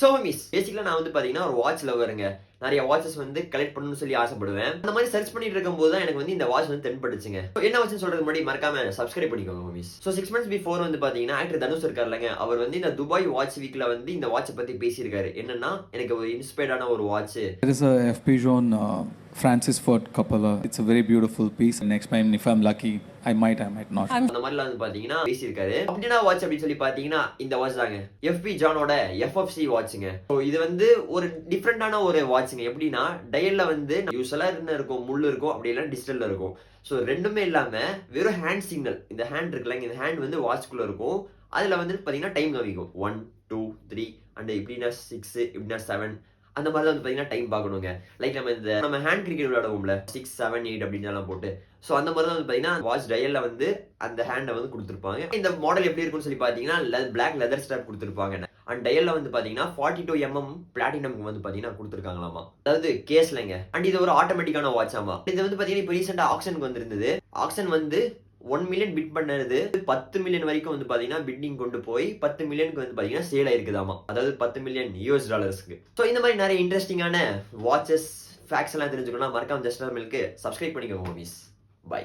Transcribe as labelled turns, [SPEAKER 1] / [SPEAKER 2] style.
[SPEAKER 1] So miss பேசிக்கலாக நான் வந்து பார்த்தீங்கன்னா ஒரு வாட்ச் லவருங்க. நிறைய வாட்சஸ் வந்து கலெக்ட் பண்ணணும்னு சொல்லி ஆசைப்படுவேன். அந்த மாதிரி சர்ச் பண்ணிட்டு இருக்கும்போது தான் எனக்கு வந்து இந்த வாட்ச் வந்து தென்பட்டுச்சுங்க. என்ன வாட்ச்னு சொல்றதுக்கு முன்னாடி மறக்காம சப்ஸ்கிரைப் பண்ணிக்கோங்க மிஸ். ஸோ 6 months பிஃபோர் வந்து பார்த்தீங்கன்னா ஆக்டர் தனுஷ் இருக்காருலங்க, அவர் வந்து இந்த துபாய் வாட்ச் வீக்ல வந்து இந்த வாட்சை பத்தி பேசியிருக்காரு. என்னன்னா, எனக்கு ஒரு இன்ஸ்பயர்டான ஒரு watch.
[SPEAKER 2] There is a FP Joan Francis Ford Coppola. It's a very beautiful piece. Next time, if I'm lucky, I might not.
[SPEAKER 1] அந்த மாதிரிலாம் வந்து பாத்தீங்கன்னா பேசியிருக்காரு. அப்படின்னா வாட்ச் அப்படின்னு சொல்லி பாத்தீங்கன்னா இந்த வாட்ச் தாங்க. FP ஜானோட FFC வாட்ச்ங்க. ஸோ இது வந்து ஒரு டிஃப்ரெண்டான ஒரு வாட்ச்ங்க. எப்படின்னா டயல்ல வந்து யூஸ்வலா என்ன இருக்கும், முள்ளு இருக்கும், அப்படி இல்லைன்னா டிஜிட்டல்ல இருக்கும். ஸோ ரெண்டுமே இல்லாம வெறும் ஹேண்ட் சிக்னல், இந்த ஹேண்ட் இருக்குல்லங்க, இந்த ஹேண்ட் வந்து வாட்ச்குள்ள இருக்கும். அதுல வந்து பாத்தீங்கன்னா டைம் காமிக்கும் 1 2 3 அண்ட் இப்படின்னா 6 இப்படின்னா 7 அந்த மாதிரி வந்து பாத்தீங்கன்னா டைம் பார்க்கணுங்க. லைக் நம்ம ஹேண்ட் கிரிக்கெட் விளையாடுவோம்ல 6 7 8 அப்படின்னு போட்டு. ஸோ அந்த மாதிரி தான் வந்து பாத்தீங்கன்னா வாட்ச் டயல்ல வந்து அந்த ஹேண்டை வந்து கொடுத்துருப்பாங்க. இந்த மாடல் எப்படி இருக்கும்னு சொல்லி பாத்தீங்கன்னா பிளாக் லெதர் ஸ்ட்ராப் கொடுத்துருப்பாங்க. அண்ட் டயல்ல வந்து பாத்தீங்கன்னா 42 mm பிளாட்டினம் வந்து பாத்தீங்கன்னா கொடுத்துருக்காங்களாமா. அதாவது கேஸ்லங்க. அண்ட் இது ஒரு ஆட்டோமேட்டிக்கான வாட்ச் ஆமா. இது வந்து பாத்தீங்கன்னா இப்போ ரீசெண்டா ஆக்ஷனுக்கு வந்திருந்தது. ஆக்ஷன் வந்து 1 million பிட் பண்ணது 10 million வரைக்கும் வந்து பாத்தீங்கன்னா பிட்டிங் கொண்டு போய் 10 millionக்கு வந்து பாத்தீங்கன்னா சேல் ஆயிருக்குதாமா. அதாவது 10 million US டாலர்ஸ்க்கு. ஸோ இந்த மாதிரி நிறைய இன்ட்ரெஸ்டிங்கான வாட்சஸ் ஃபேக்ட்ஸ் எல்லாம் தெரிஞ்சுக்கணும்னா மறக்காம ஜஸ்ட் மில்க்கு சப்ஸ்கிரைப் பண்ணிக்கோங்க மிஸ். பை.